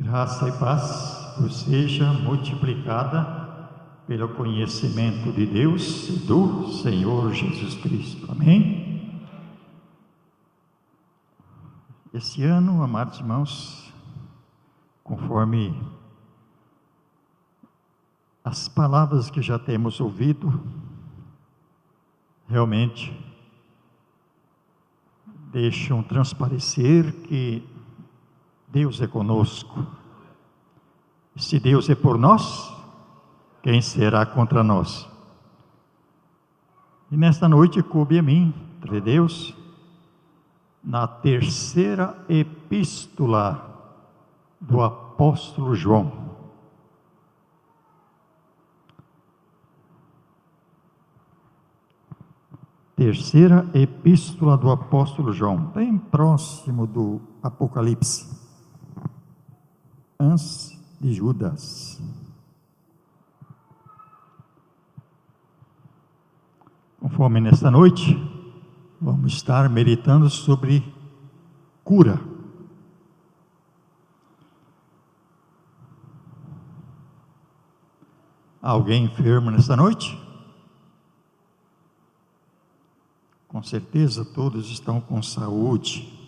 Graça e paz vos seja multiplicada pelo conhecimento de Deus e do Senhor Jesus Cristo. Amém? Esse ano, amados irmãos, conforme as palavras que já temos ouvido, realmente deixam transparecer que Deus é conosco. Se Deus é por nós, quem será contra nós? E nesta noite coube a mim, entre Deus, na terceira epístola do apóstolo João. Terceira epístola do apóstolo João, bem próximo do Apocalipse, antes de Judas. Conforme nesta noite, vamos estar meditando sobre cura. Alguém enfermo nesta noite? Com certeza todos estão com saúde.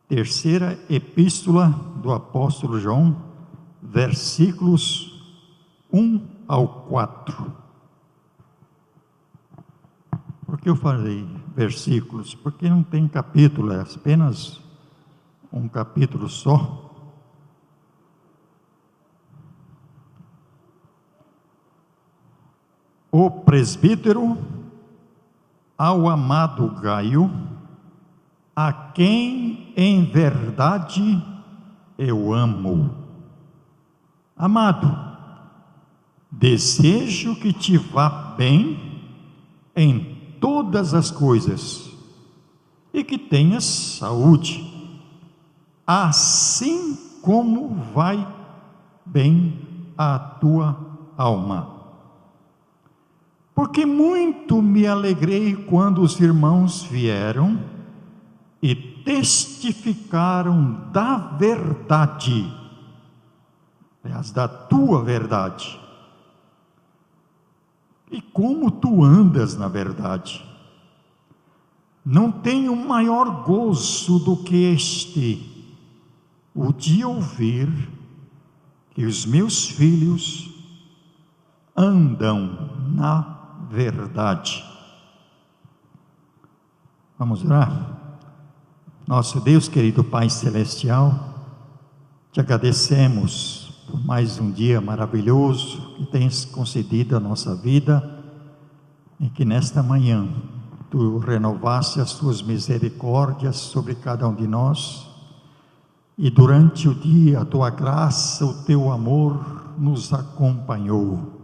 Terceira epístola do apóstolo João, versículos 1 ao 4. Por que eu falei versículos? Porque não tem capítulo, é apenas um capítulo só. O presbítero ao amado Gaio, a quem em verdade eu amo. Amado, desejo que te vá bem em todas as coisas e que tenhas saúde, assim como vai bem a tua alma. Porque muito me alegrei quando os irmãos vieram e testificaram da verdade, aliás, da tua verdade, e como tu andas na verdade. Não tenho maior gozo do que este, o de ouvir que os meus filhos andam na verdade. Vamos orar? Nosso Deus, querido Pai Celestial, te agradecemos por mais um dia maravilhoso que tens concedido à nossa vida, e que nesta manhã tu renovaste as tuas misericórdias sobre cada um de nós, e durante o dia a tua graça, o teu amor nos acompanhou.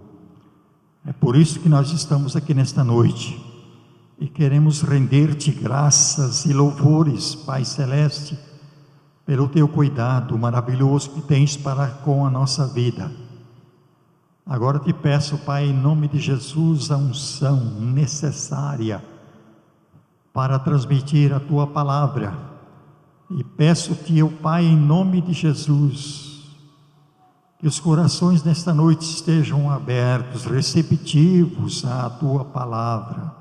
É por isso que nós estamos aqui nesta noite e queremos render-te graças e louvores, Pai Celeste, pelo teu cuidado maravilhoso que tens para com a nossa vida. Agora te peço, Pai, em nome de Jesus, a unção necessária para transmitir a tua palavra, e peço-te, ó Pai, em nome de Jesus, que os corações nesta noite estejam abertos, receptivos à tua palavra.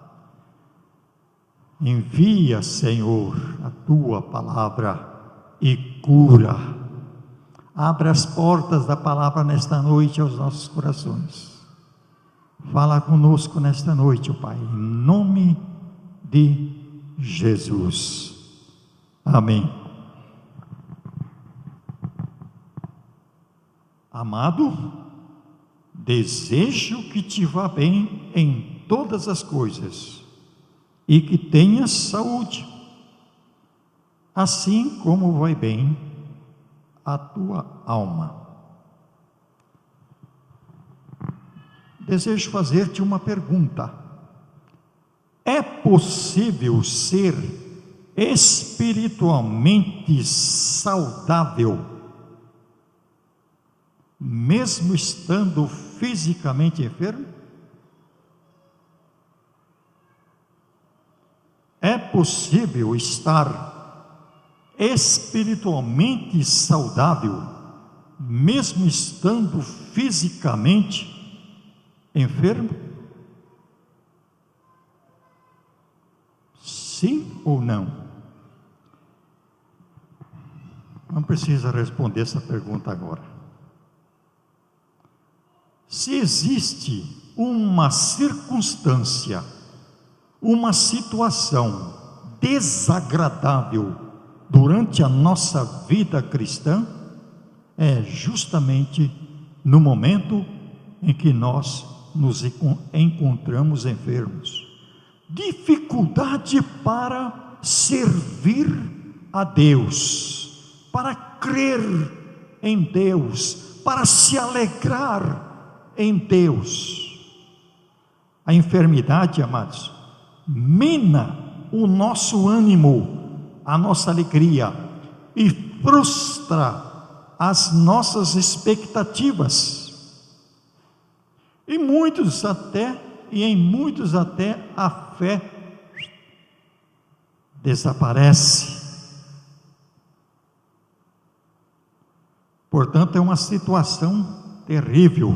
Envia, Senhor, a tua palavra e cura. Abra as portas da palavra nesta noite aos nossos corações. Fala conosco nesta noite, ó Pai, em nome de Jesus. Amém. Amado, desejo que te vá bem em todas as coisas e que tenhas saúde, assim como vai bem a tua alma. Desejo fazer-te uma pergunta: é possível ser espiritualmente saudável mesmo estando fisicamente enfermo? É possível estar espiritualmente saudável, mesmo estando fisicamente enfermo? Sim ou não? Não precisa responder essa pergunta agora. Se existe uma circunstância, uma situação desagradável durante a nossa vida cristã, é justamente no momento em que nós nos encontramos enfermos. Dificuldade para servir a Deus, para crer em Deus, para se alegrar em Deus. A enfermidade, amados, mina o nosso ânimo, a nossa alegria e frustra as nossas expectativas. Em muitos até a fé desaparece. Portanto, é uma situação terrível.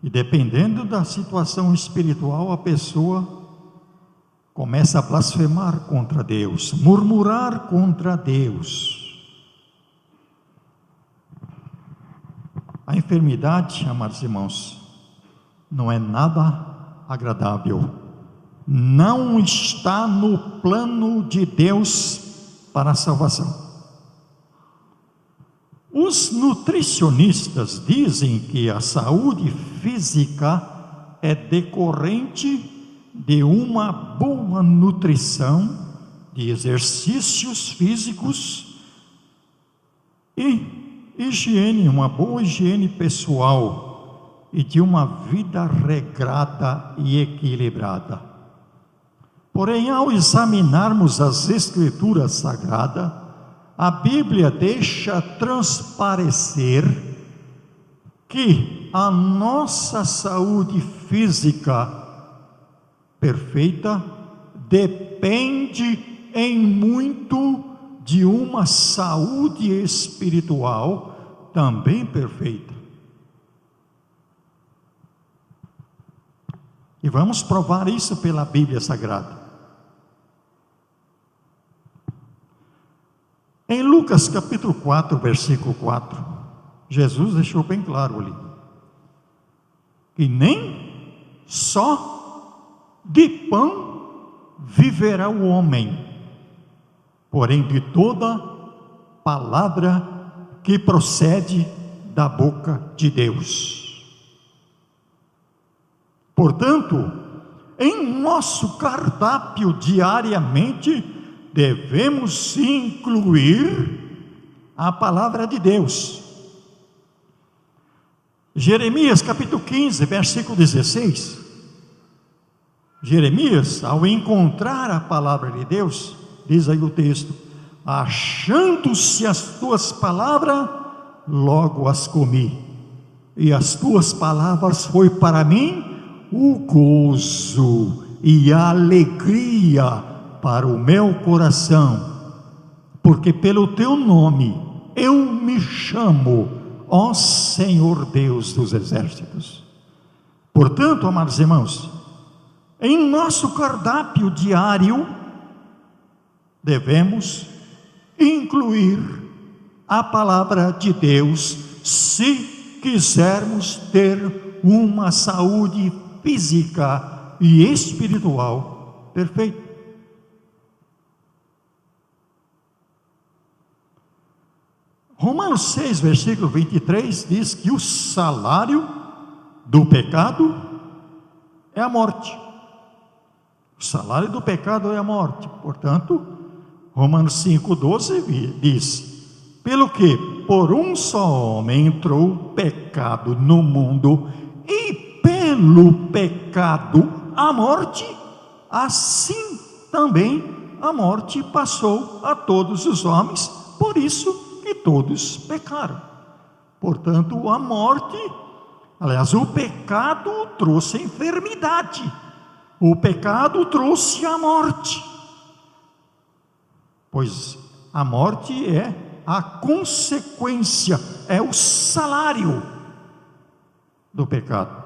E dependendo da situação espiritual, a pessoa começa a blasfemar contra Deus, murmurar contra Deus. A enfermidade, amados irmãos, não é nada agradável. Não está no plano de Deus para a salvação. Os nutricionistas dizem que a saúde física é decorrente de uma boa nutrição, de exercícios físicos e higiene, uma boa higiene pessoal e de uma vida regrada e equilibrada. Porém, ao examinarmos as Escrituras Sagradas, a Bíblia deixa transparecer que a nossa saúde física perfeita depende em muito de uma saúde espiritual também perfeita. E vamos provar isso pela Bíblia Sagrada. Em Lucas capítulo 4, versículo 4, Jesus deixou bem claro ali, que nem só de pão viverá o homem, porém de toda palavra que procede da boca de Deus. Portanto, em nosso cardápio diariamente, devemos incluir a palavra de Deus. Jeremias capítulo 15, versículo 16. Jeremias, ao encontrar a palavra de Deus, diz aí o texto: achando-se as tuas palavras, logo as comi, e as tuas palavras foi para mim o gozo e a alegria para o meu coração, porque pelo teu nome eu me chamo, ó Senhor Deus dos exércitos. Portanto, amados irmãos, em nosso cardápio diário devemos incluir a palavra de Deus, se quisermos ter uma saúde física e espiritual perfeita. Romanos 6, versículo 23 diz que o salário do pecado é a morte. O salário do pecado é a morte. Portanto, Romanos 5,12 diz: pelo que por um só homem entrou o pecado no mundo, e pelo pecado a morte, assim também a morte passou a todos os homens, por isso que todos pecaram. Portanto, a morte, aliás, o pecado trouxe a enfermidade, o pecado trouxe a morte, pois A morte é a consequência, é o salário do pecado.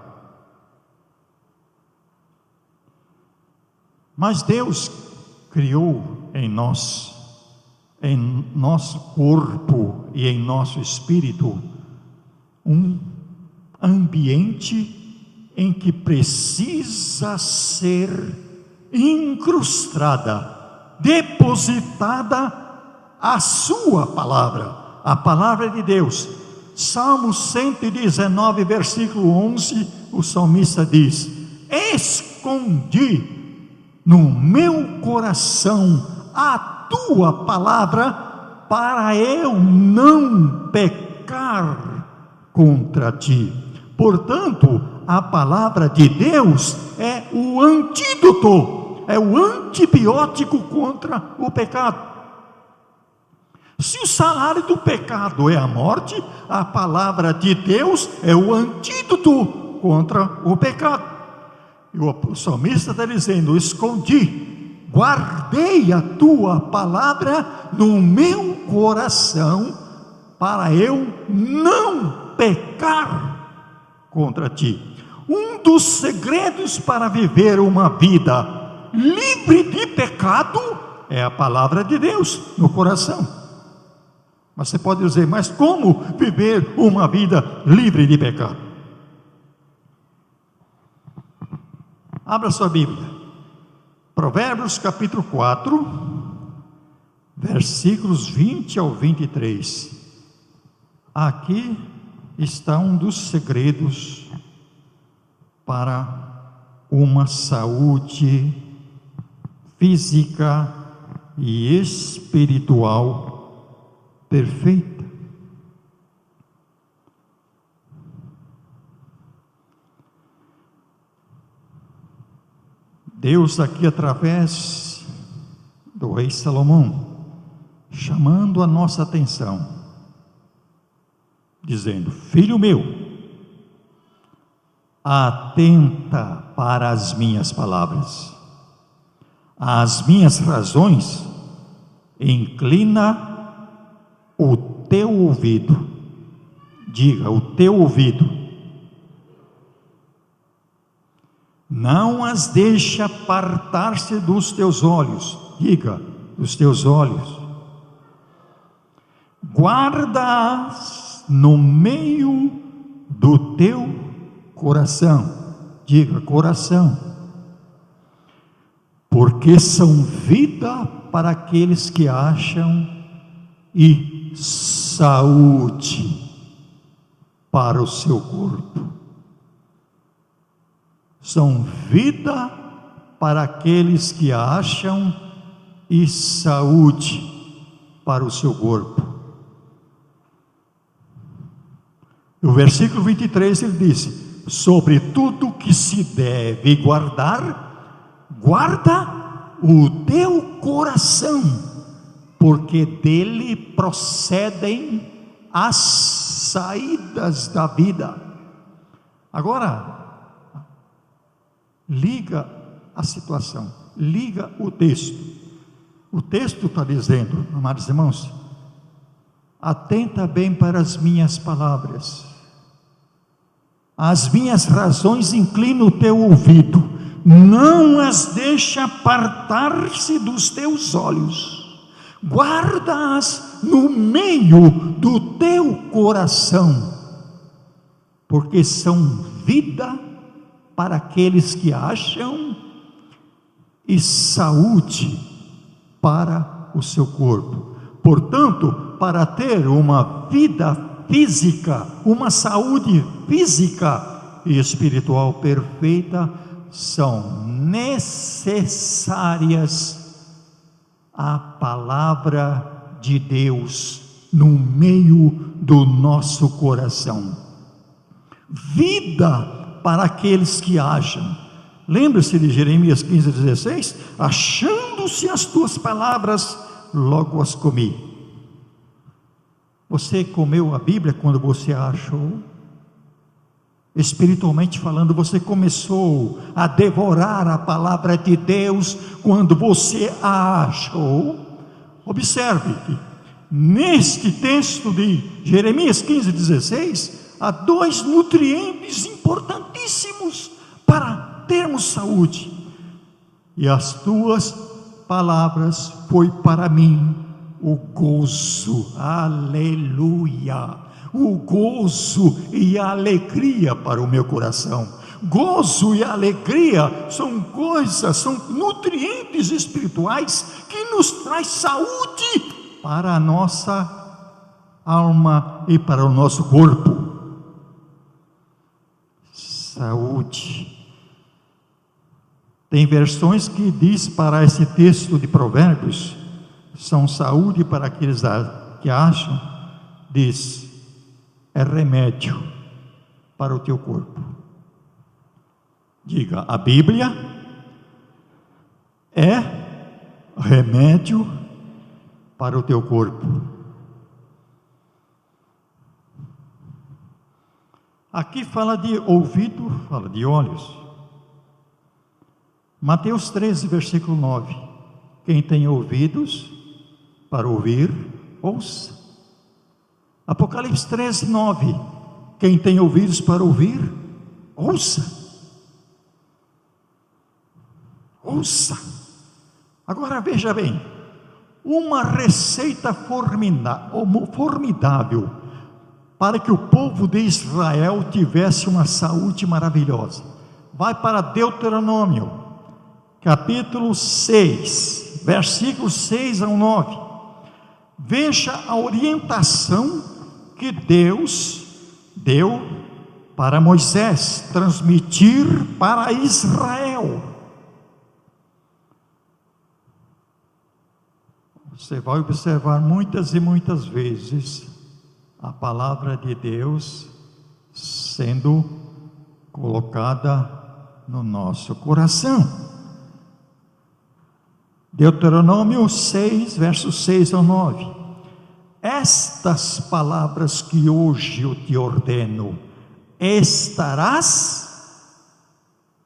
Mas Deus criou em nós, em nosso corpo e em nosso espírito, um ambiente em que precisa ser incrustada, depositada a sua palavra, a palavra de Deus. Salmo 119, versículo 11, o salmista diz: escondi no meu coração a tua palavra, para eu não pecar contra ti. Portanto, a palavra de Deus é o antídoto, é o antibiótico contra o pecado. Se o salário do pecado é a morte, a palavra de Deus é o antídoto contra o pecado. E o salmista está dizendo: escondi, guardei a tua palavra no meu coração, para eu não pecar contra ti. Um dos segredos para viver uma vida livre de pecado é a palavra de Deus no coração. Mas você pode dizer: mas como viver uma vida livre de pecado? Abra sua Bíblia, Provérbios capítulo 4, versículos 20 ao 23. Aqui está um dos segredos para uma saúde física e espiritual perfeita. Deus aqui, através do rei Salomão, chamando a nossa atenção, dizendo: filho meu, atenta para as minhas palavras, as minhas razões, inclina o teu ouvido, diga, o teu ouvido, não as deixa apartar-se dos teus olhos, diga, dos teus olhos, guarda-as no meio do teu coração, diga, coração, porque são vida para aqueles que acham e saúde para o seu corpo. São vida para aqueles que acham e saúde para o seu corpo. No versículo 23 ele disse: sobre tudo que se deve guardar, guarda o teu coração, porque dele procedem as saídas da vida. Agora, liga a situação, liga o texto. O texto está dizendo, amados irmãos, atenta bem para as minhas palavras, as minhas razões inclina o teu ouvido, não as deixa apartar-se dos teus olhos, guarda-as no meio do teu coração, porque são vida para aqueles que acham e saúde para o seu corpo. Portanto, para ter uma vida física, uma saúde física e espiritual perfeita, são necessárias a palavra de Deus no meio do nosso coração. Vida para aqueles que acham. Lembre-se de Jeremias 15:16: achando-se as tuas palavras, logo as comi. Você comeu a Bíblia quando você a achou? Espiritualmente falando, você começou a devorar a palavra de Deus quando você a achou? Observe que neste texto de Jeremias 15:16, há dois nutrientes importantíssimos para termos saúde. E as tuas palavras foi para mim o gozo, aleluia, o gozo e a alegria para o meu coração. Gozo e alegria são coisas, são nutrientes espirituais que nos traz saúde para a nossa alma e para o nosso corpo. Saúde. Tem versões que diz para esse texto de Provérbios, são saúde para aqueles que acham, diz, é remédio para o teu corpo. Diga, a Bíblia é remédio para o teu corpo. Aqui fala de ouvido, fala de olhos. Mateus 13, versículo 9. Quem tem ouvidos para ouvir, ouça. Apocalipse 13, 9. Quem tem ouvidos para ouvir, ouça. Ouça. Agora veja bem, uma receita formidável para que o povo de Israel tivesse uma saúde maravilhosa. Vai para Deuteronômio, capítulo 6, versículos 6 ao 9. Veja a orientação que Deus deu para Moisés transmitir para Israel. Você vai observar muitas e muitas vezes a palavra de Deus sendo colocada no nosso coração. Deuteronômio 6, versos 6 ao 9. Estas palavras que hoje eu te ordeno, estarás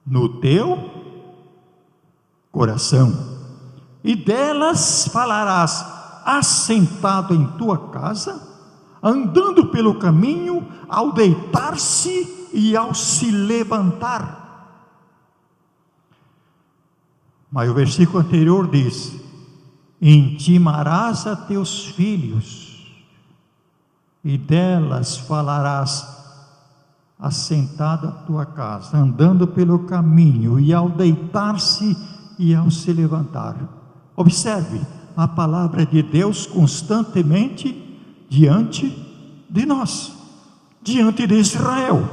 no teu coração, e delas falarás assentado em tua casa, andando pelo caminho, ao deitar-se e ao se levantar. Mas o versículo anterior diz: intimarás a teus filhos, e delas falarás assentado à tua casa, andando pelo caminho, e ao deitar-se e ao se levantar. Observe a palavra de Deus constantemente diante de nós, diante de Israel.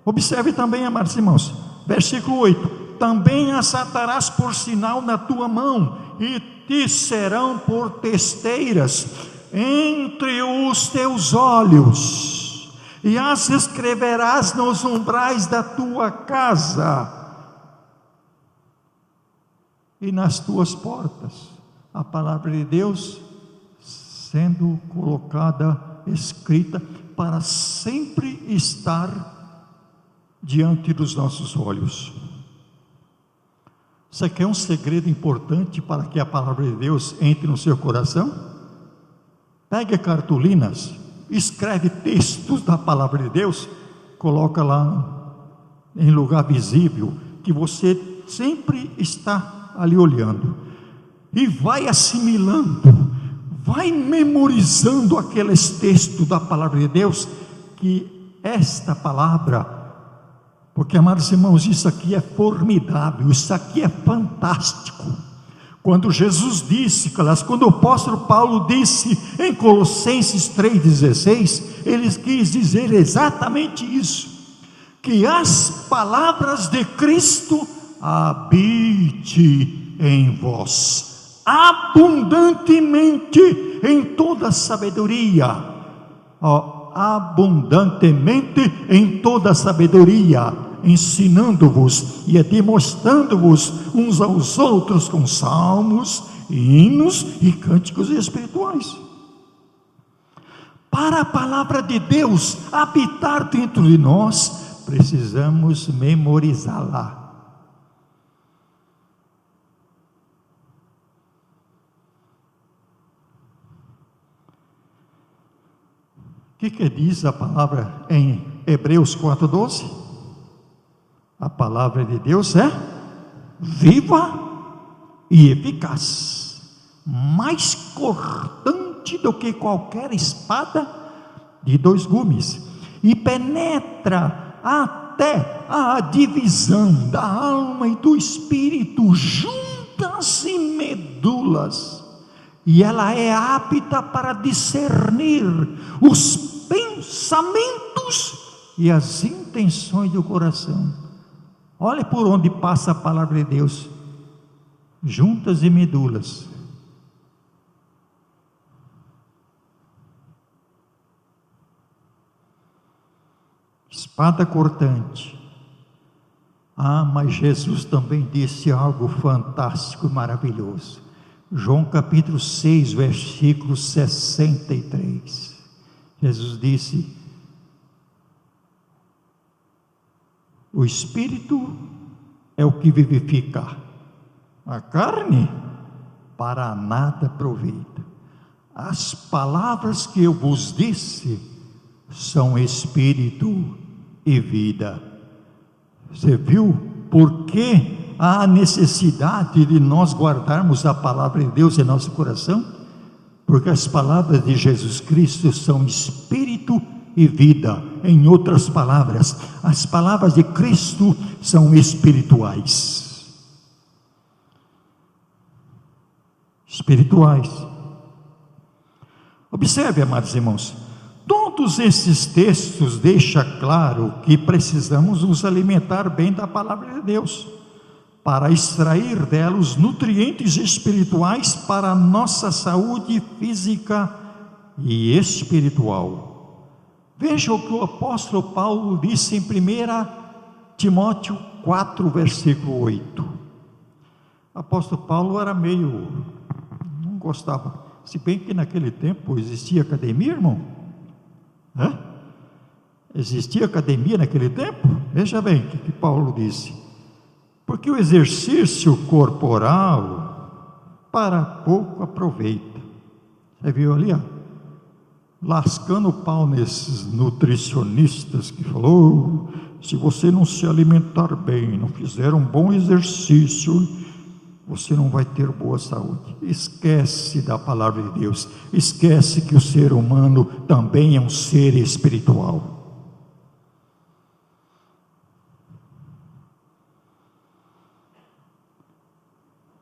Observe também, amados irmãos, versículo 8: também as atarás por sinal na tua mão, e te serão por testeiras entre os teus olhos, e as escreverás nos umbrais da tua casa e nas tuas portas. A palavra de Deus sendo colocada, escrita, para sempre estar diante dos nossos olhos. Você quer um segredo importante para que a palavra de Deus entre no seu coração? Pegue cartolinas, escreve textos da palavra de Deus, coloca lá em lugar visível, que você sempre está ali olhando, e vai assimilando, vai memorizando aqueles textos da palavra de Deus, que esta palavra, porque, amados irmãos, isso aqui é formidável, isso aqui é fantástico. Quando Jesus disse, quando o apóstolo Paulo disse em Colossenses 3,16, ele quis dizer exatamente isso, que as palavras de Cristo habite em vós abundantemente em toda sabedoria, abundantemente em toda sabedoria, ensinando-vos e demonstrando-vos uns aos outros com salmos, hinos e cânticos espirituais. Para a palavra de Deus habitar dentro de nós, precisamos memorizá-la. que diz a palavra em Hebreus 4:12? A palavra de Deus é viva e eficaz, mais cortante do que qualquer espada de 2 gumes, e penetra até a divisão da alma e do espírito, juntas e medulas, e ela é apta para discernir os pensamentos e as intenções do coração. Olha por onde passa a palavra de Deus: juntas e medulas. Espada cortante. Mas Jesus também disse algo fantástico e maravilhoso. João capítulo 6, versículo 63. Jesus disse: o Espírito é o que vivifica, a carne para nada aproveita. As palavras que eu vos disse são Espírito e vida. Você viu por que há necessidade de nós guardarmos a palavra de Deus em nosso coração? Porque as palavras de Jesus Cristo são Espírito e vida. Em outras palavras, as palavras de Cristo são espirituais. Espirituais. Observe, amados irmãos, todos esses textos deixam claro que precisamos nos alimentar bem da palavra de Deus, para extrair dela os nutrientes espirituais para a nossa saúde física e espiritual. Veja o que o apóstolo Paulo disse em 1 Timóteo 4, versículo 8. O apóstolo Paulo era não gostava, se bem que naquele tempo existia academia, irmão. Existia academia naquele tempo? Veja bem o que Paulo disse: porque o exercício corporal para pouco aproveita. Você viu ali, lascando o pau nesses nutricionistas que falou: se você não se alimentar bem, não fizer um bom exercício, você não vai ter boa saúde. Esquece da palavra de Deus, esquece que o ser humano também é um ser espiritual.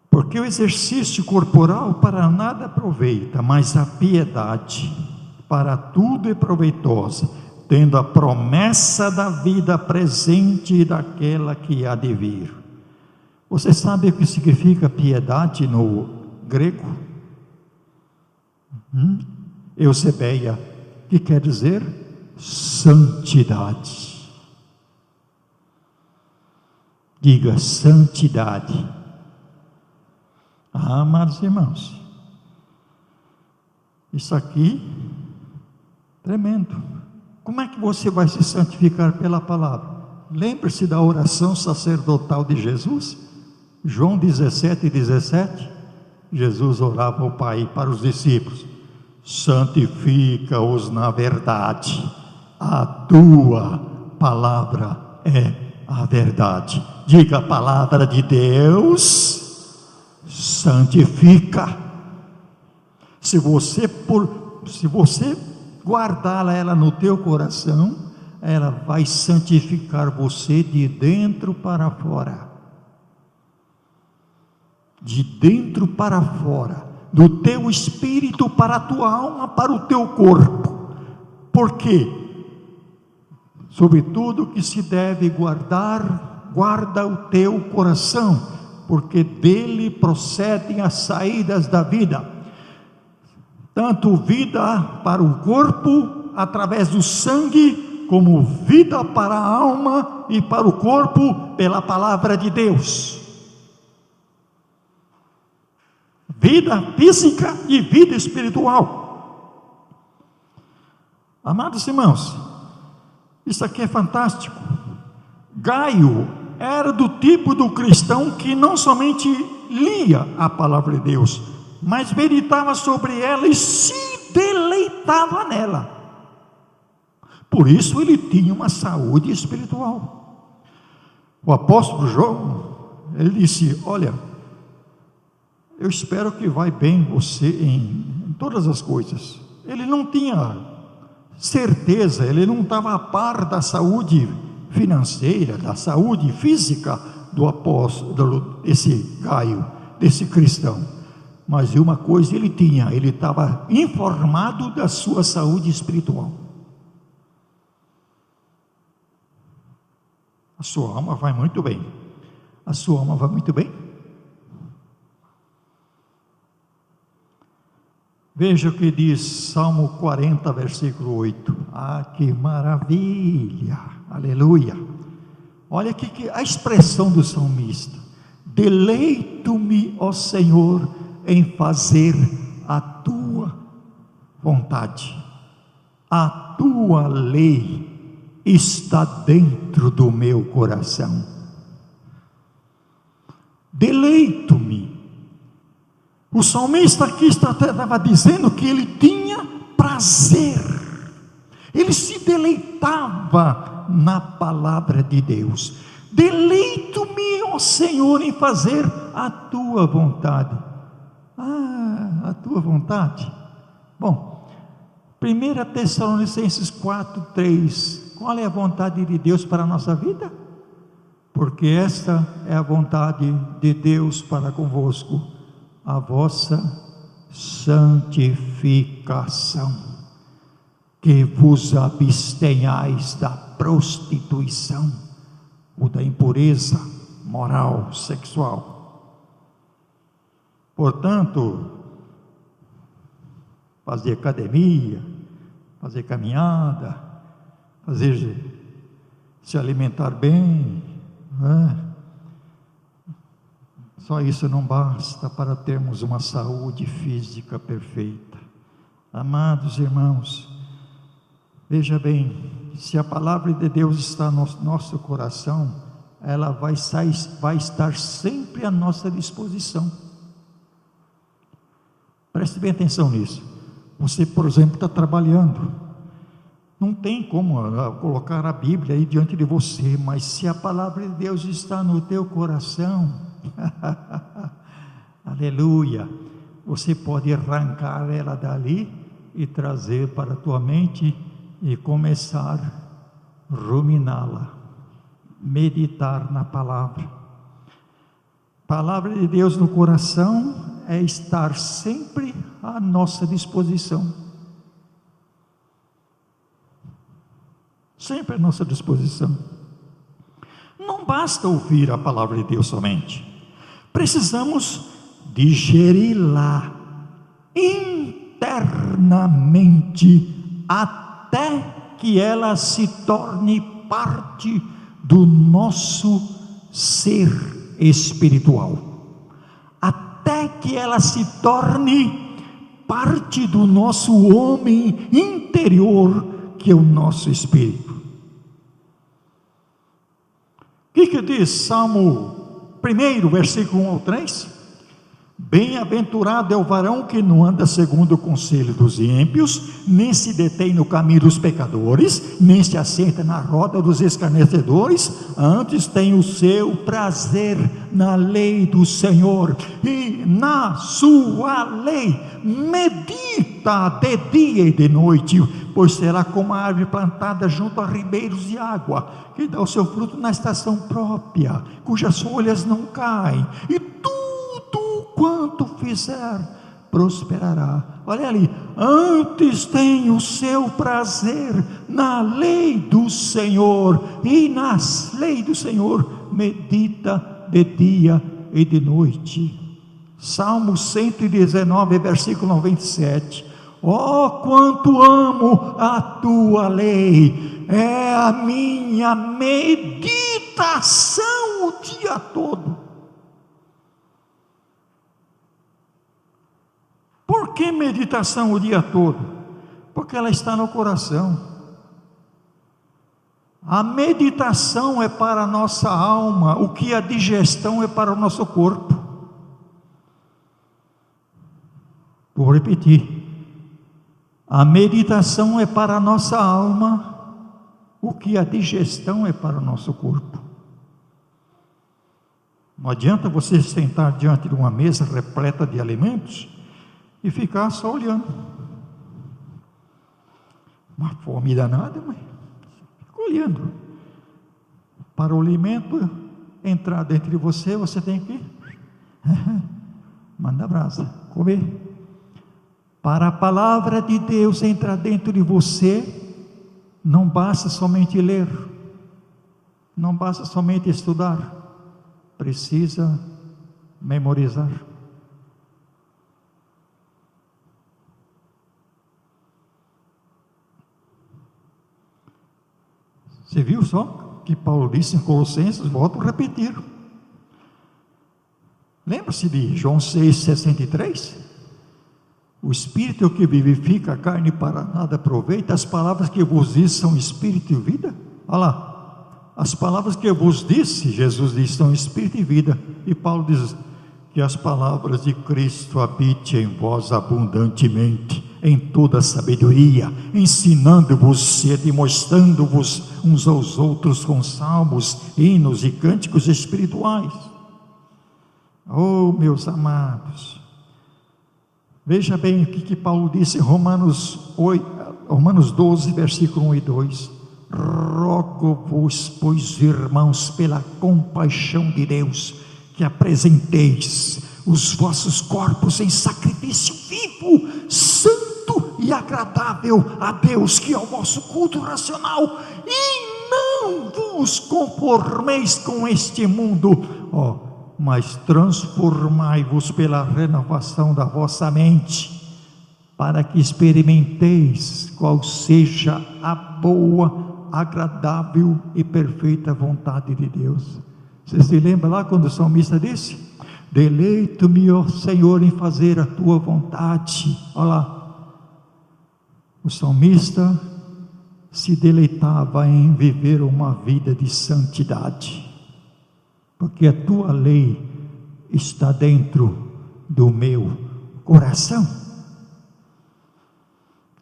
Porque o exercício corporal para nada aproveita, mas a piedade para tudo é proveitosa, tendo a promessa da vida presente e daquela que há de vir. Você sabe o que significa piedade no grego? Eusebeia, que quer dizer santidade. Diga santidade. Amados irmãos, isso aqui, tremendo. Como é que você vai se santificar pela palavra? Lembre-se da oração sacerdotal de Jesus, João 17:17. Jesus orava ao Pai para os discípulos: santifica-os na verdade, a tua palavra é a verdade. Diga: a palavra de Deus santifica. Se você guardar ela no teu coração, ela vai santificar você de dentro para fora. De dentro para fora, do teu espírito para a tua alma, para o teu corpo. Por quê? Sobretudo que se deve guardar, guarda o teu coração, porque dele procedem as saídas da vida, tanto vida para o corpo através do sangue, como vida para a alma e para o corpo pela palavra de Deus. Vida física e vida espiritual. Amados irmãos, isso aqui é fantástico. Gaio era do tipo do cristão que não somente lia a palavra de Deus, mas meditava sobre ela e se deleitava nela. Por isso ele tinha uma saúde espiritual. O apóstolo João, ele disse: olha, eu espero que vai bem você em todas as coisas. Ele não tinha certeza, ele não estava a par da saúde financeira, da saúde física do apóstolo, desse Gaio, desse cristão. Mas uma coisa ele tinha, ele estava informado da sua saúde espiritual. A sua alma vai muito bem. A sua alma vai muito bem? Veja o que diz Salmo 40, versículo 8. Ah, que maravilha! Aleluia! Olha aqui que a expressão do salmista: deleito-me, ó Senhor, em fazer a tua vontade. A tua lei está dentro do meu coração. Deleito-me. O salmista aqui estava dizendo que ele tinha prazer, ele se deleitava na palavra de Deus. Deleito-me, ó Senhor, em fazer a tua vontade. Ah, a tua vontade. Bom, 1 Tessalonicenses 4:3. Qual é a vontade de Deus para a nossa vida? Porque esta é a vontade de Deus para convosco, a vossa santificação, que vos abstenhais da prostituição ou da impureza moral, sexual. Portanto, fazer academia, fazer caminhada, se alimentar bem, só isso não basta para termos uma saúde física perfeita. Amados irmãos, veja bem, se a palavra de Deus está no nosso coração, ela vai estar sempre à nossa disposição. Preste bem atenção nisso. Você, por exemplo, está trabalhando, não tem como colocar a Bíblia aí diante de você, mas se a palavra de Deus está no teu coração, aleluia, você pode arrancar ela dali e trazer para a tua mente e começar a ruminá-la, meditar na palavra. Palavra de Deus no coração é estar sempre à nossa disposição, sempre à nossa disposição. Não basta ouvir a palavra de Deus somente, precisamos digeri-la internamente até que ela se torne parte do nosso ser espiritual, até que ela se torne parte do nosso homem interior, que é o nosso espírito. O que diz Salmo 1, versículo 1 ao 3? Bem-aventurado é o varão que não anda segundo o conselho dos ímpios, nem se detém no caminho dos pecadores, nem se assenta na roda dos escarnecedores, antes tem o seu prazer na lei do Senhor, e na sua lei medita de dia e de noite, pois será como a árvore plantada junto a ribeiros de água, que dá o seu fruto na estação própria, cujas folhas não caem, e tudo quanto fizer prosperará. Olha ali, antes tem o seu prazer na lei do Senhor, e na lei do Senhor medita de dia e de noite. Salmo 119, versículo 97. Oh, quanto amo a tua lei, é a minha meditação o dia todo. Por que meditação o dia todo? Porque ela está no coração. A meditação é para a nossa alma, o que a digestão é para o nosso corpo. Vou repetir. A meditação é para a nossa alma, o que a digestão é para o nosso corpo. Não adianta você sentar diante de uma mesa repleta de alimentos e ficar só olhando. Uma fome danada, mas fica olhando. Para o alimento entrar dentro de você, você tem que manda brasa, comer. Para a palavra de Deus entrar dentro de você, não basta somente ler, não basta somente estudar, precisa memorizar. Você viu só que Paulo disse em Colossenses? Volto a repetir. Lembra-se de João 6,63? O Espírito é o que vivifica a carne, para nada aproveita. As palavras que eu vos disse são Espírito e vida. Olha lá, as palavras que eu vos disse, Jesus diz, são Espírito e vida. E Paulo diz que as palavras de Cristo habitem em vós abundantemente, em toda sabedoria, ensinando-vos e demonstrando-vos uns aos outros com salmos, hinos e cânticos espirituais. Oh, meus amados, veja bem o que Paulo disse em Romanos 12, versículo 1 e 2. Rogo-vos, pois, irmãos, pela compaixão de Deus, que apresenteis os vossos corpos em sacrifício vivo, santo e agradável a Deus, que é o vosso culto racional, e não vos conformeis com este mundo, mas transformai-vos pela renovação da vossa mente, para que experimenteis qual seja a boa, agradável e perfeita vontade de Deus. Você se lembra lá quando o salmista disse: deleito-me, ó Senhor, em fazer a tua vontade. Olha lá, o salmista se deleitava em viver uma vida de santidade, porque a tua lei está dentro do meu coração.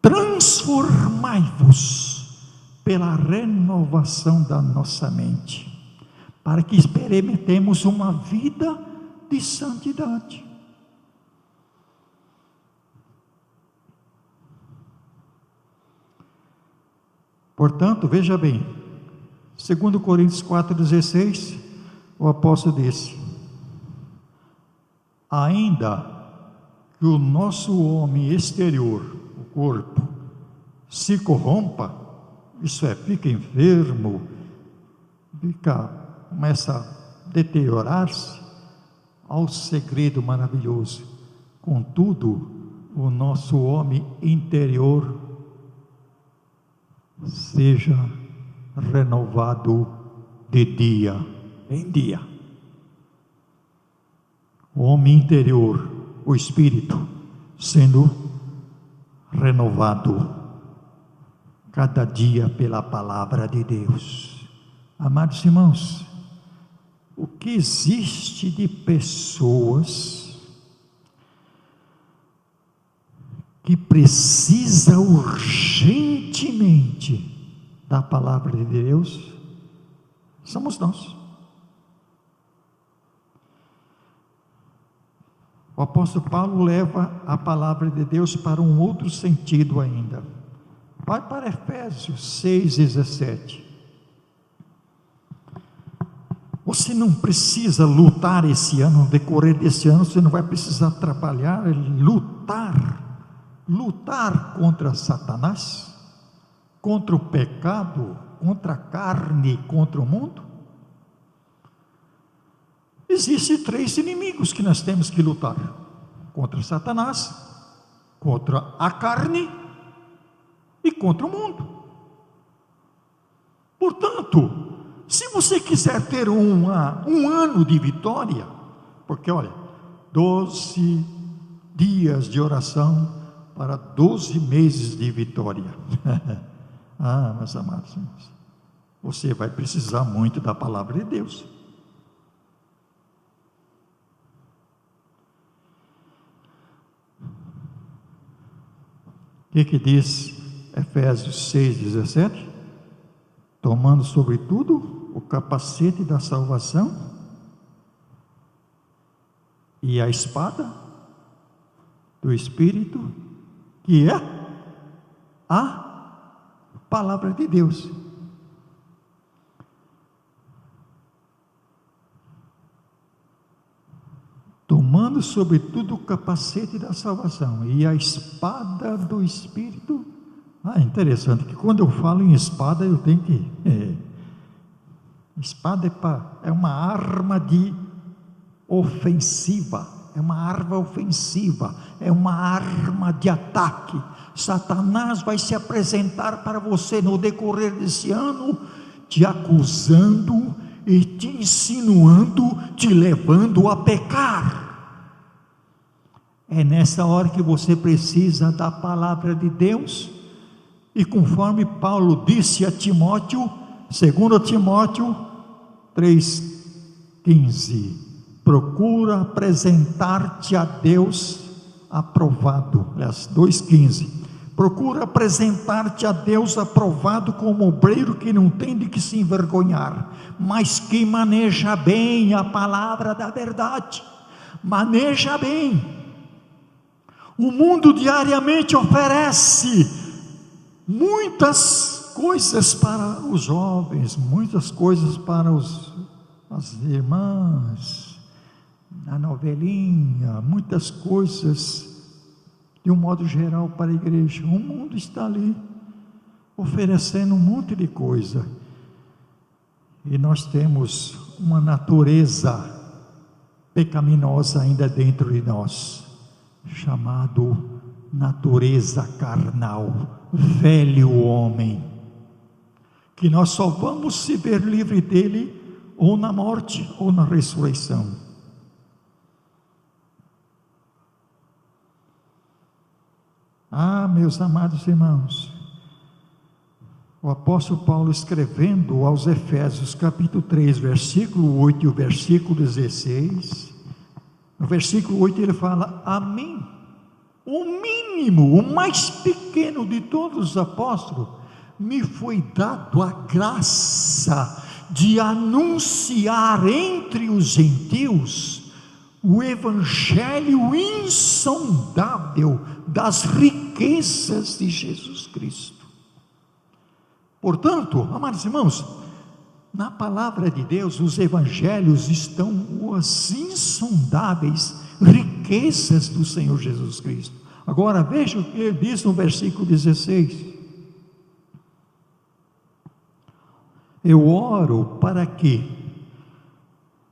Transformai-vos pela renovação da nossa mente, para que experimentemos uma vida de santidade. Portanto, veja bem, 2 Coríntios 4,16, o apóstolo disse: ainda que o nosso homem exterior, o corpo, se corrompa, isso é, fica enfermo, começa a deteriorar-se, ao segredo maravilhoso, contudo, o nosso homem interior seja renovado de dia em dia. O homem interior, o espírito, sendo renovado cada dia pela palavra de Deus. Amados irmãos, o que existe de pessoas que precisa urgentemente da palavra de Deus, somos nós. O apóstolo Paulo leva a palavra de Deus para um outro sentido ainda. Vai para Efésios 6,17. Você não precisa lutar esse ano, no decorrer desse ano, você não vai precisar trabalhar, lutar contra Satanás, contra o pecado, contra a carne, contra o mundo. Existem 3 inimigos que nós temos que lutar: contra Satanás, contra a carne e contra o mundo. Portanto, se você quiser ter um ano de vitória, porque olha, 12 dias de oração para 12 meses de vitória. Meus amados irmãos, você vai precisar muito da palavra de Deus. O que diz Efésios 6,17? tomando sobretudo o capacete da salvação e a espada do Espírito, que é a palavra de Deus. Tomando sobretudo o capacete da salvação e a espada do Espírito. Interessante que quando eu falo em espada, eu tenho que... espada é uma arma ofensiva, é uma arma ofensiva, é uma arma de ataque. Satanás vai se apresentar para você no decorrer desse ano, te acusando e te insinuando, te levando a pecar. É nessa hora que você precisa da palavra de Deus, e conforme Paulo disse a Timóteo, 2 Timóteo 3,15, procura apresentar-te a Deus aprovado, 2,15, procura apresentar-te a Deus aprovado como obreiro que não tem de que se envergonhar, mas que maneja bem a palavra da verdade, maneja bem. O mundo diariamente oferece muitas coisas para os jovens, muitas coisas para as irmãs, a novelinha, muitas coisas de um modo geral para a igreja. O mundo está ali oferecendo um monte de coisa, e nós temos uma natureza pecaminosa ainda dentro de nós, chamado natureza carnal, velho homem, que nós só vamos se ver livre dele ou na morte ou na ressurreição. Meus amados irmãos, o apóstolo Paulo, escrevendo aos Efésios capítulo 3, versículo 8 e o versículo 16, no versículo 8 ele fala: a mim, o mínimo, o mais pequeno de todos os apóstolos, me foi dado a graça de anunciar entre os gentios o evangelho insondável das riquezas de Jesus Cristo. Portanto, amados irmãos, na palavra de Deus, os evangelhos estão as insondáveis riquezas do Senhor Jesus Cristo. Agora veja o que ele diz no versículo 16: eu oro para que,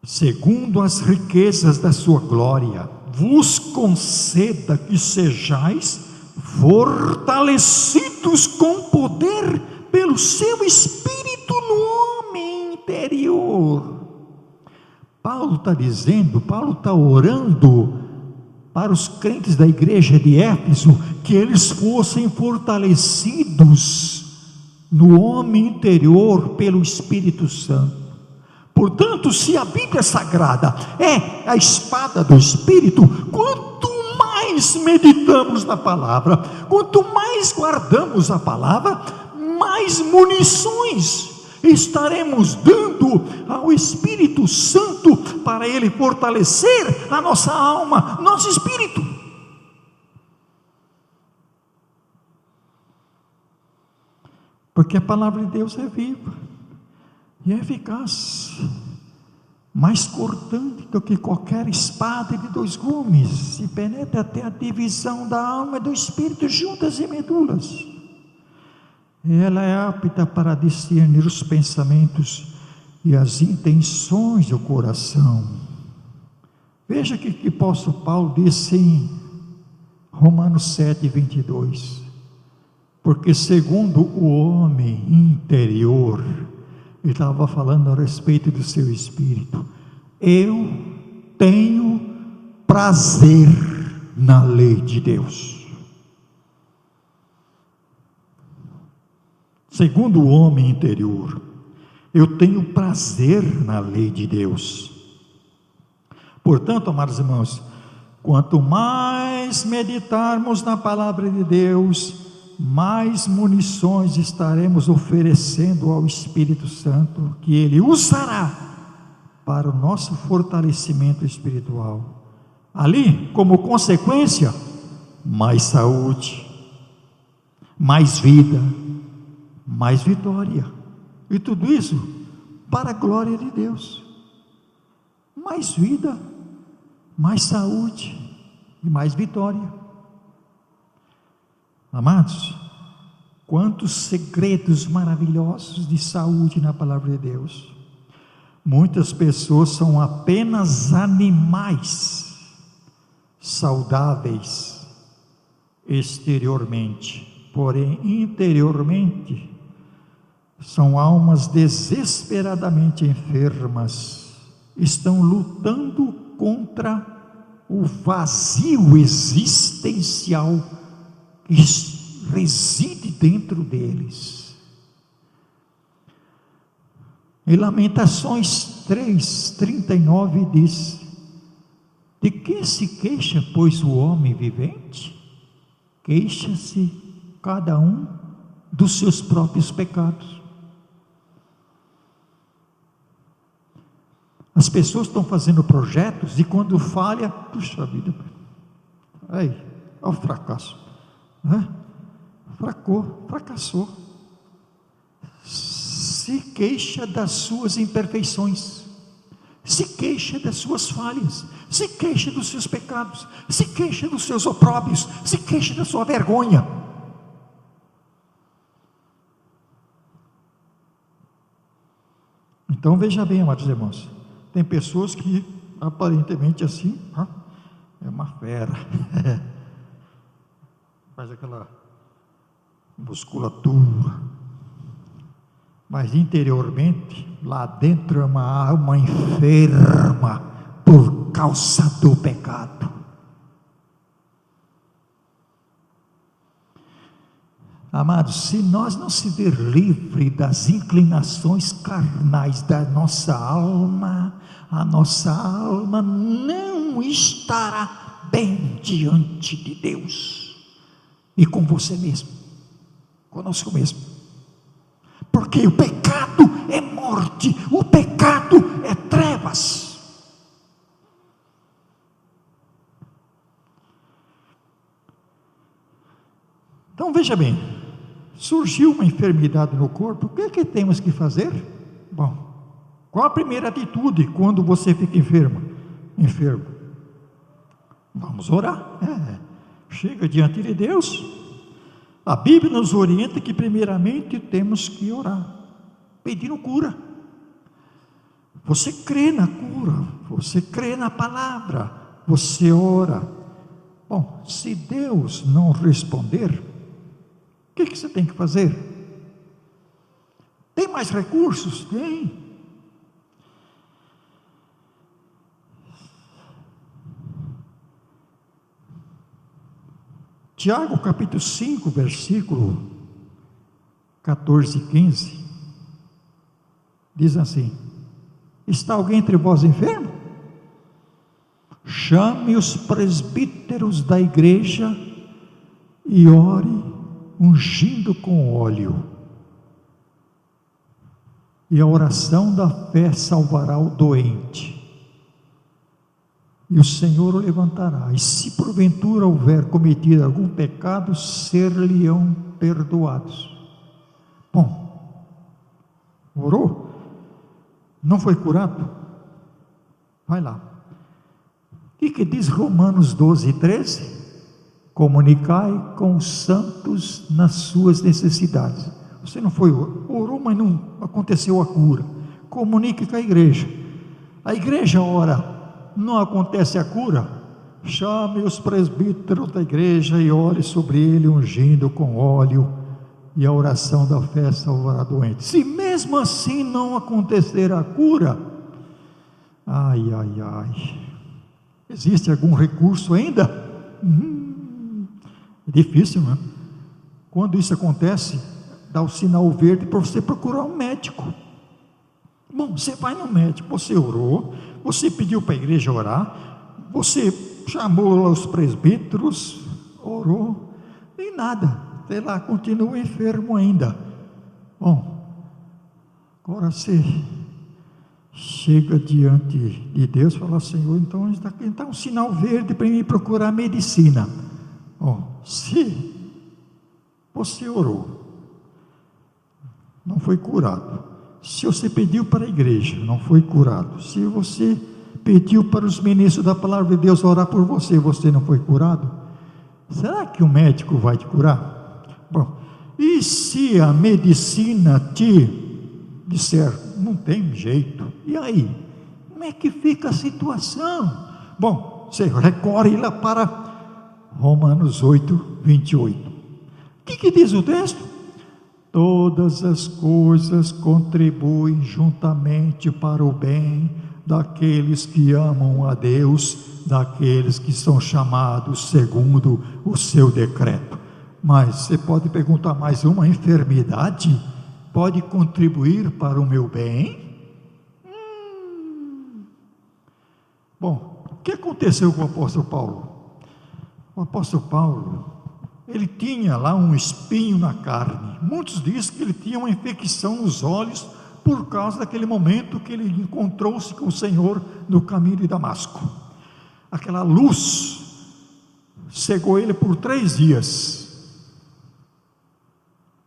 segundo as riquezas da sua glória, vos conceda que sejais fortalecidos com poder pelo seu Espírito no homem interior. Paulo está dizendo, Paulo está orando para os crentes da igreja de Éfeso, que eles fossem fortalecidos no homem interior pelo Espírito Santo. Portanto, se a Bíblia Sagrada é a espada do Espírito, quanto mais meditamos na palavra, quanto mais guardamos a palavra, mais munições estaremos dando ao Espírito Santo para ele fortalecer a nossa alma, nosso espírito. Porque a palavra de Deus é viva e é eficaz, mais cortante do que qualquer espada de dois gumes, e penetra até a divisão da alma e do espírito, juntas e medulas. Ela é apta para discernir os pensamentos e as intenções do coração. Veja que o apóstolo Paulo disse em Romanos 7, 22: porque segundo o homem interior, ele estava falando a respeito do seu espírito, eu tenho prazer na lei de Deus. Segundo o homem interior, eu tenho prazer na lei de Deus. Portanto, amados irmãos, quanto mais meditarmos na palavra de Deus, mais munições estaremos oferecendo ao Espírito Santo, que Ele usará para o nosso fortalecimento espiritual. Ali, como consequência, mais saúde, mais vida, mais vitória, e tudo isso para a glória de Deus. Mais vida, mais saúde e mais vitória. Amados, quantos segredos maravilhosos de saúde na palavra de Deus. Muitas pessoas são apenas animais saudáveis exteriormente, porém interiormente são almas desesperadamente enfermas, estão lutando contra o vazio existencial que reside dentro deles. Em Lamentações 3:39 diz: de que se queixa, pois, o homem vivente? Queixa-se cada um dos seus próprios pecados. As pessoas estão fazendo projetos e quando falha, puxa vida, aí, olha o fracasso, né? Fracassou, se queixa das suas imperfeições, se queixa das suas falhas, se queixa dos seus pecados, se queixa dos seus opróbrios, se queixa da sua vergonha. Então veja bem, amados irmãos, tem pessoas que aparentemente assim, é uma fera, faz aquela musculatura, mas interiormente, lá dentro é uma alma enferma por causa do pecado. Amados, se nós não se ver livre das inclinações carnais da nossa alma, a nossa alma não estará bem diante de Deus e com você mesmo, conosco mesmo, porque o pecado é morte, o pecado é trevas. Então veja bem, surgiu uma enfermidade no corpo, o que é que temos que fazer? Bom, qual a primeira atitude quando você fica enfermo? Vamos orar. Chega diante de Deus. A Bíblia nos orienta que primeiramente temos que orar, pedindo cura. Você crê na cura, você crê na palavra, você ora. Bom, se Deus não responder, o que você tem que fazer? Tem mais recursos? Tem. Tiago capítulo 5, versículo 14 e 15, diz assim: está alguém entre vós enfermo? Chame os presbíteros da igreja e ore, ungindo com óleo, e a oração da fé salvará o doente, e o Senhor o levantará, e se porventura houver cometido algum pecado, ser-lhe-ão perdoados. Bom, orou? Não foi curado? Vai lá. O que diz Romanos 12:13? Comunicai com os santos nas suas necessidades. Você não foi, orou, mas não aconteceu a cura. Comunique com a igreja. A igreja ora, não acontece a cura, chame os presbíteros da igreja e ore sobre ele, ungindo com óleo, e a oração da fé salvará doente. Se mesmo assim não acontecer a cura, ai, existe algum recurso ainda? É difícil, não é? Quando isso acontece, dá o sinal verde para você procurar um médico. Bom, você vai no médico, você orou, você pediu para a igreja orar, você chamou lá os presbíteros, orou, e nada, até lá continua enfermo ainda. Bom, agora você chega diante de Deus e fala: Senhor, então isso daqui está um sinal verde para mim procurar medicina. Se você orou, não foi curado. Se você pediu para a igreja, não foi curado. Se você pediu para os ministros da palavra de Deus orar por você, você não foi curado. Será que o médico vai te curar? Bom, e se a medicina te disser, não tem jeito, e aí? Como é que fica a situação? Bom, você recorre lá para Romanos 8, 28. O que diz o texto? Todas as coisas contribuem juntamente para o bem daqueles que amam a Deus, daqueles que são chamados segundo o seu decreto. Mas você pode perguntar, mais uma enfermidade pode contribuir para o meu bem? Bom, o que aconteceu com o apóstolo Paulo? O apóstolo Paulo, ele tinha lá um espinho na carne. Muitos dizem que ele tinha uma infecção nos olhos por causa daquele momento que ele encontrou-se com o Senhor no caminho de Damasco. Aquela luz cegou ele por 3 dias.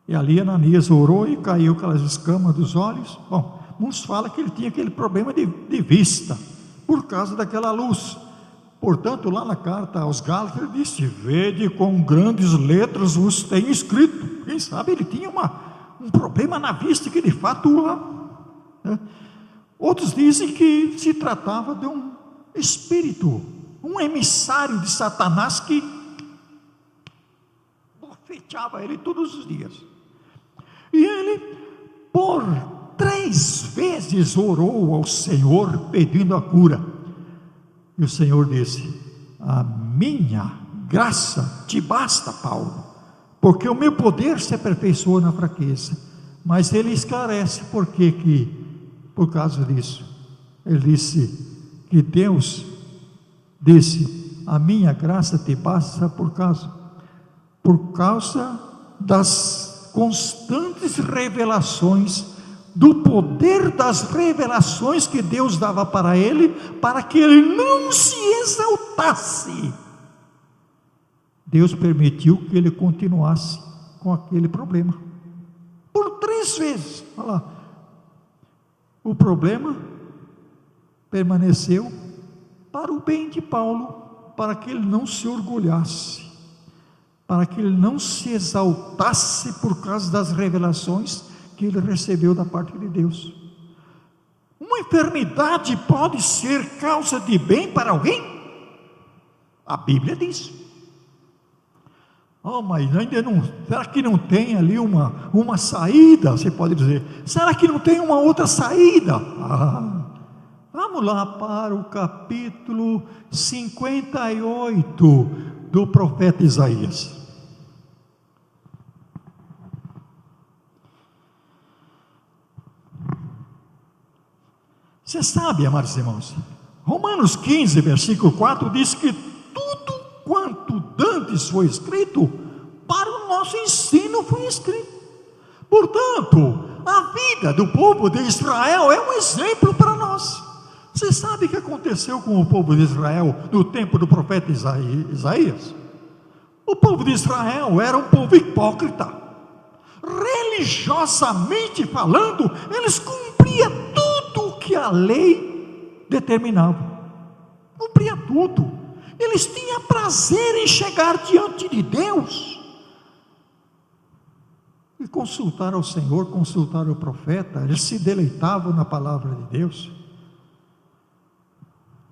E ali Ananias orou e caiu aquelas escamas dos olhos. Bom, muitos falam que ele tinha aquele problema de vista por causa daquela luz. Portanto, lá na carta aos Gálatas, ele disse: vede com grandes letras vos tem escrito. Quem sabe ele tinha um problema na vista que de fato lá, né? Outros dizem que se tratava de um espírito, um emissário de Satanás que bofeteava ele todos os dias. E ele, por 3 vezes, orou ao Senhor pedindo a cura. E o Senhor disse: a minha graça te basta, Paulo, porque o meu poder se aperfeiçoa na fraqueza. Mas ele esclarece por causa disso. Ele disse que Deus disse: a minha graça te basta por causa das constantes revelações, do poder das revelações que Deus dava para ele, para que ele não se exaltasse. Deus permitiu que ele continuasse com aquele problema por 3 vezes. Olha lá, o problema permaneceu para o bem de Paulo, para que ele não se orgulhasse, para que ele não se exaltasse por causa das revelações que ele recebeu da parte de Deus. Uma enfermidade pode ser causa de bem para alguém? A Bíblia diz. Mas ainda não, será que não tem ali uma saída? Você pode dizer, será que não tem uma outra saída? Vamos lá para o capítulo 58 do profeta Isaías. Você sabe, amados irmãos, Romanos 15, versículo 4 diz que tudo quanto dantes foi escrito, para o nosso ensino foi escrito. Portanto, a vida do povo de Israel é um exemplo para nós. Você sabe o que aconteceu com o povo de Israel no tempo do profeta Isaías? O povo de Israel era um povo hipócrita. Religiosamente falando, eles cumpriam tudo o que a lei determinava. Cumpria tudo. Eles tinham prazer em chegar diante de Deus e consultar ao Senhor, consultar o profeta. Eles se deleitavam na palavra de Deus.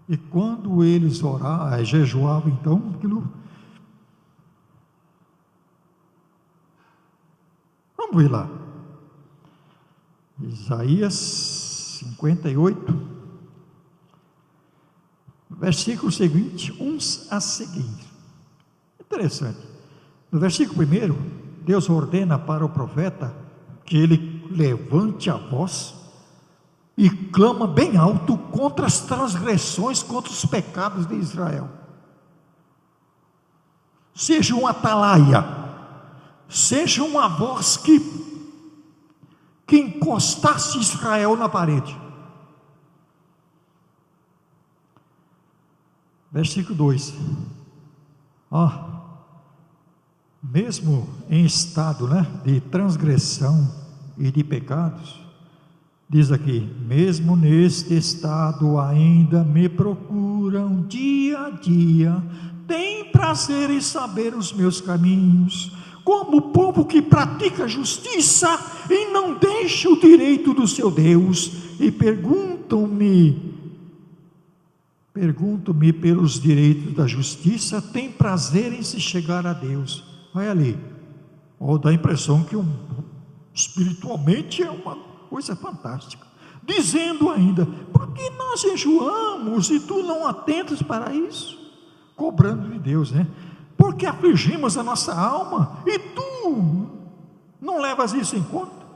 E quando eles oravam, jejuavam, então, vamos ver lá, Isaías 58, versículo seguinte, uns a seguir. Interessante. No versículo 1, Deus ordena para o profeta que ele levante a voz e clama bem alto contra as transgressões, contra os pecados de Israel. Seja um atalaia, seja uma voz que encostasse Israel na parede. Versículo 2. Mesmo em estado, de transgressão e de pecados, diz aqui: mesmo neste estado ainda me procuram dia a dia, tem prazer em saber os meus caminhos, como o povo que pratica justiça e não deixa o direito do seu Deus, e pergunto-me pelos direitos da justiça, tem prazer em se chegar a Deus. Vai ali, dá a impressão que espiritualmente é uma coisa fantástica, dizendo ainda: por que nós jejuamos e tu não atentas para isso? Cobrando de Deus, porque afligimos a nossa alma e tu não levas isso em conta.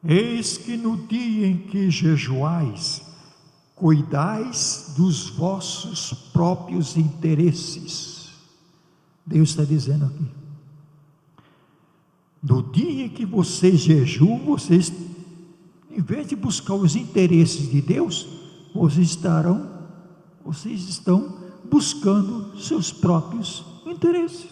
Eis que no dia em que jejuais, cuidais dos vossos próprios interesses. Deus está dizendo aqui: no dia em que vocês jejuam, vocês, em vez de buscar os interesses de Deus, vocês estão buscando seus próprios interesses.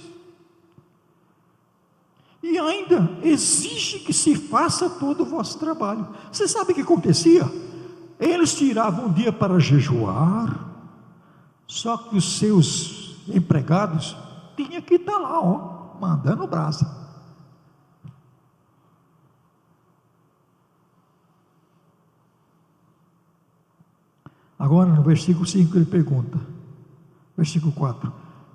E ainda exige que se faça todo o vosso trabalho. Você sabe o que acontecia? Eles tiravam um dia para jejuar, só que os seus empregados tinham que estar lá, mandando brasa. Agora no versículo 5 ele pergunta, versículo 4: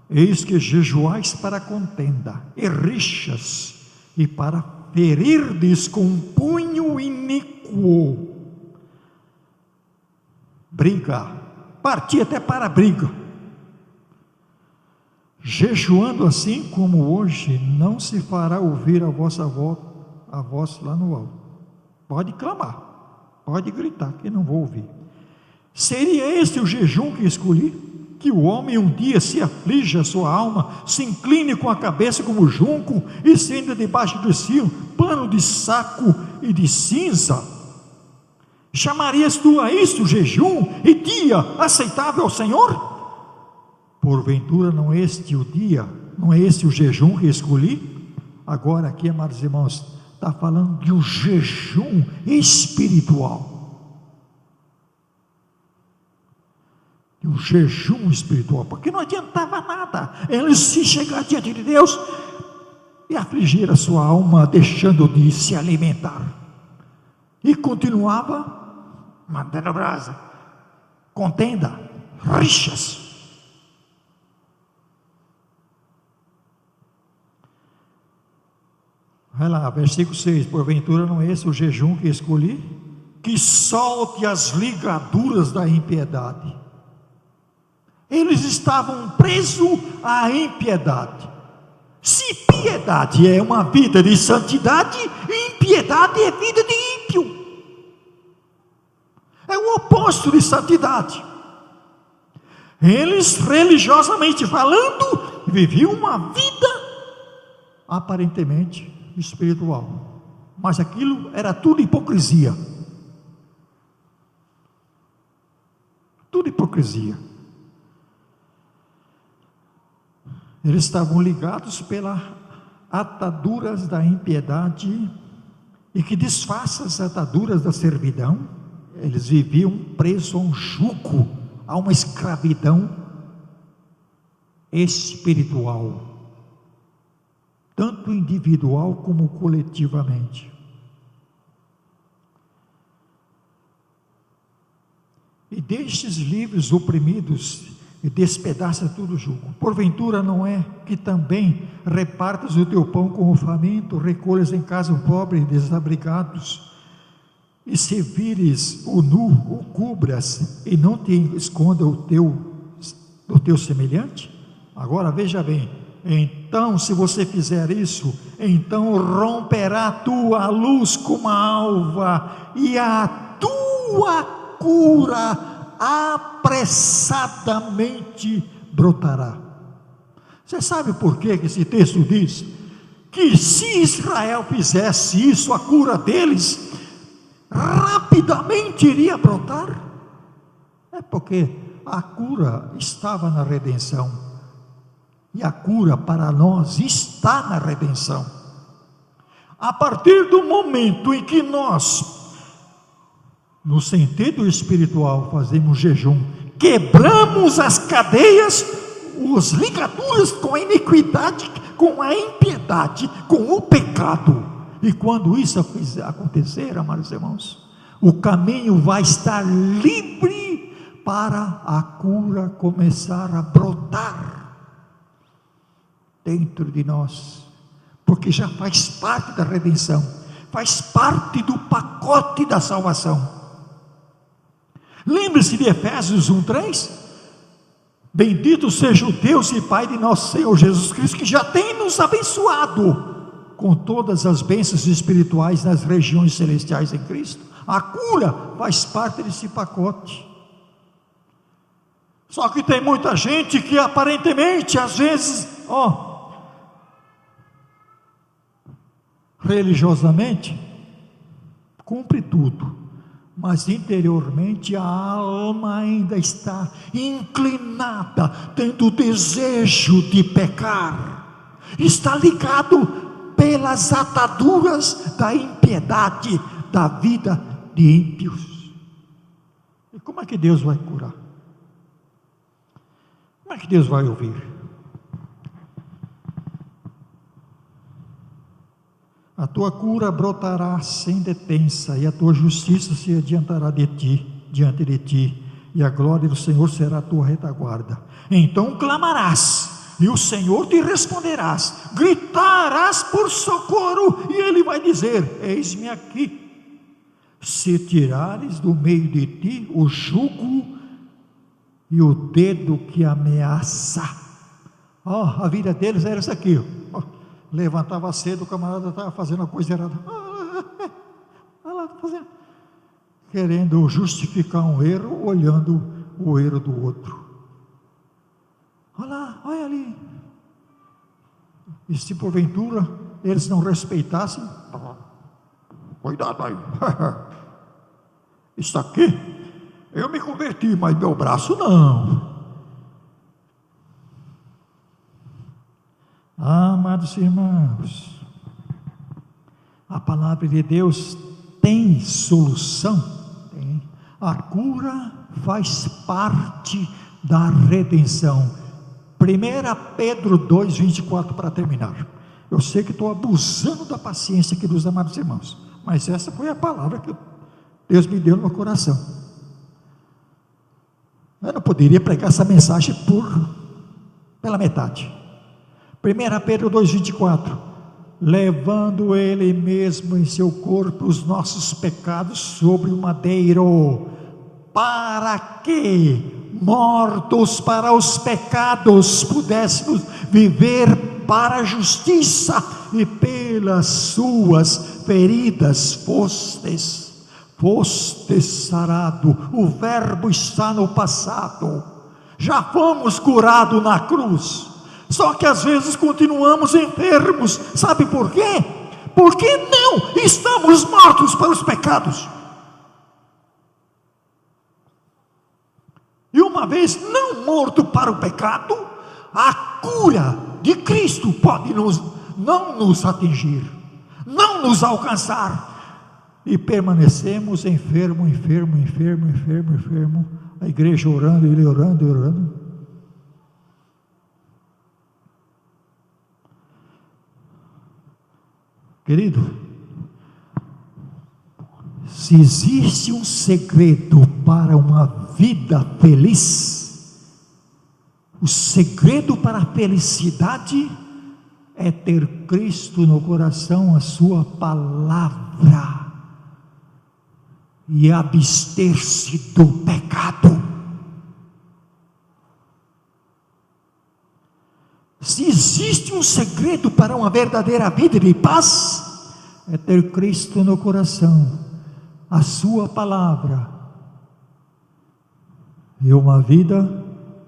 eis que jejuais para contenda e rixas, e para ferirdes com punho iníquo. Briga, partir até para a briga. Jejuando assim como hoje, não se fará ouvir a vossa voz lá no alto. Pode clamar, pode gritar, que não vou ouvir. Seria este o jejum que escolhi? Que o homem um dia se aflige a sua alma, se incline com a cabeça como junco, e estenda debaixo de si um pano de saco e de cinza? Chamarias tu a isto jejum e dia aceitável ao Senhor? Porventura não é este o dia, não é este o jejum que escolhi? Agora aqui, amados irmãos, está falando de um jejum espiritual. De um jejum espiritual, porque não adiantava nada eles se chegar diante de Deus e afligir a sua alma, deixando de se alimentar, e continuava mandando brasa, contenda, rixas. Vai lá, versículo 6: porventura não é esse o jejum que escolhi? Que solte as ligaduras da impiedade. Eles estavam presos à impiedade. Se piedade é uma vida de santidade, impiedade é vida de ímpio. É o oposto de santidade. Eles, religiosamente falando, viviam uma vida aparentemente espiritual, mas aquilo era tudo hipocrisia. Tudo hipocrisia. Eles estavam ligados pelas ataduras da impiedade, e que desfaça as ataduras da servidão. Eles viviam presos a um jugo, a uma escravidão espiritual, tanto individual como coletivamente. E destes livres oprimidos, e despedaça todo o jugo. Porventura não é que também repartas o teu pão com o faminto, recolhas em casa o pobre e desabrigados, e se vires o nu, o cubras, e não te esconda do teu semelhante? Agora veja bem, então se você fizer isso, então romperá a tua luz como a alva, e a tua cura apressadamente brotará. Você sabe por que esse texto diz que se Israel fizesse isso, a cura deles rapidamente iria brotar? É porque a cura estava na redenção, e a cura para nós está na redenção. A partir do momento em que nós, no sentido espiritual, fazemos jejum, quebramos as cadeias, as ligaduras com a iniquidade, com a impiedade, com o pecado. E quando isso acontecer, amados irmãos, o caminho vai estar livre para a cura começar a brotar dentro de nós, porque já faz parte da redenção, faz parte do pacote da salvação. Lembre-se de Efésios 1:3: bendito seja o Deus e Pai de nosso Senhor Jesus Cristo, que já tem nos abençoado com todas as bênçãos espirituais nas regiões celestiais em Cristo. A cura faz parte desse pacote. Só que tem muita gente que aparentemente, às vezes, religiosamente, cumpre tudo, mas interiormente a alma ainda está inclinada, tendo desejo de pecar, está ligado pelas ataduras da impiedade, da vida de ímpios. E como é que Deus vai curar? Como é que Deus vai ouvir? A tua cura brotará sem detença, e a tua justiça se adiantará diante de ti, e a glória do Senhor será a tua retaguarda. Então clamarás, e o Senhor te responderás, gritarás por socorro, e Ele vai dizer: eis-me aqui. Se tirares do meio de ti o jugo e o dedo que ameaça. A vida deles era isso aqui, levantava cedo, o camarada estava fazendo a coisa errada, querendo justificar um erro, olhando o erro do outro. Olha lá, olha ali. E se porventura eles não respeitassem, cuidado aí, isso aqui, eu me converti, mas meu braço não. Amados irmãos, a palavra de Deus tem solução, tem. A cura faz parte da redenção. 1 Pedro 2:24, para terminar. Eu sei que estou abusando da paciência aqui dos amados irmãos, mas essa foi a palavra que Deus me deu no meu coração. Eu não poderia pregar essa mensagem pela metade. 1 Pedro 2:24: levando Ele mesmo em seu corpo os nossos pecados sobre o madeiro, para que, mortos para os pecados, pudéssemos viver para a justiça, e pelas suas feridas fostes sarado. O verbo está no passado, já fomos curados na cruz. Só que às vezes continuamos enfermos. Sabe por quê? Porque não estamos mortos para os pecados. E uma vez não morto para o pecado, a cura de Cristo pode não nos atingir, não nos alcançar, e permanecemos enfermo. A igreja orando, ele orando. Querido, se existe um segredo para uma vida feliz, o segredo para a felicidade é ter Cristo no coração, a sua palavra, e abster-se do pecado. Se existe um segredo para uma verdadeira vida de paz, é ter Cristo no coração, a sua palavra, e uma vida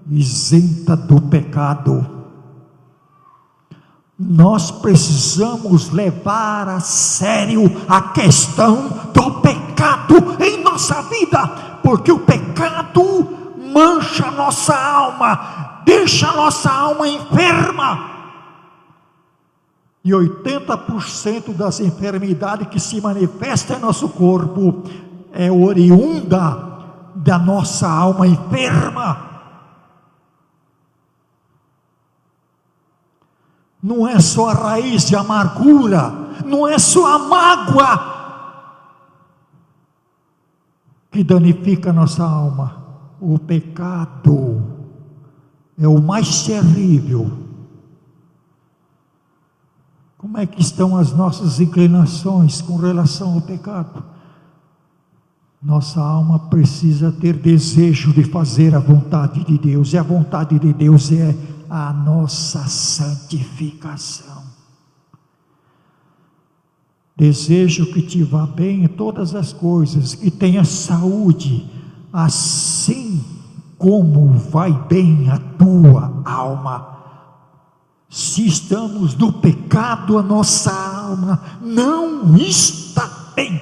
isenta do pecado. nós precisamos levar a sério a questão do pecado em nossa vida, porque o pecado mancha a nossa alma, deixa a nossa alma enferma. E 80% das enfermidades que se manifestam em nosso corpo é oriunda da nossa alma enferma. Não é só a raiz de amargura, não é só a mágoa que danifica a nossa alma. O pecado é o mais terrível. Como é que estão as nossas inclinações com relação ao pecado? Nossa alma precisa ter desejo de fazer a vontade de Deus, e a vontade de Deus é a nossa santificação. Desejo que te vá bem em todas as coisas, que tenha saúde, assim como vai bem a tua alma. Se estamos no pecado, a nossa alma não está bem.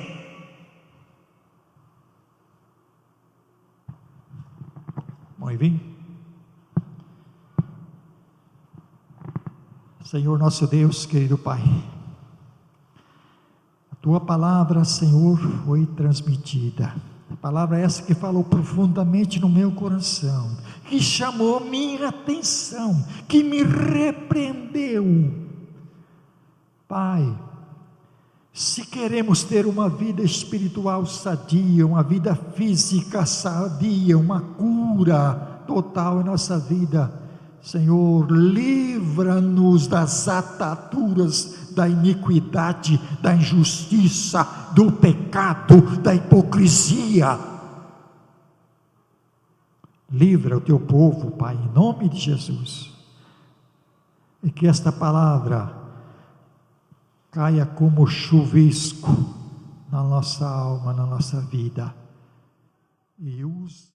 Muito bem. Senhor nosso Deus, querido Pai, a Tua palavra, Senhor, foi transmitida. A palavra essa que falou profundamente no meu coração, que chamou minha atenção, que me repreendeu. Pai, se queremos ter uma vida espiritual sadia, uma vida física sadia, uma cura total em nossa vida, Senhor, livra-nos das ataduras da iniquidade, da injustiça, do pecado, da hipocrisia. Livra o teu povo, Pai, em nome de Jesus. E que esta palavra caia como chuvisco na nossa alma, na nossa vida. E use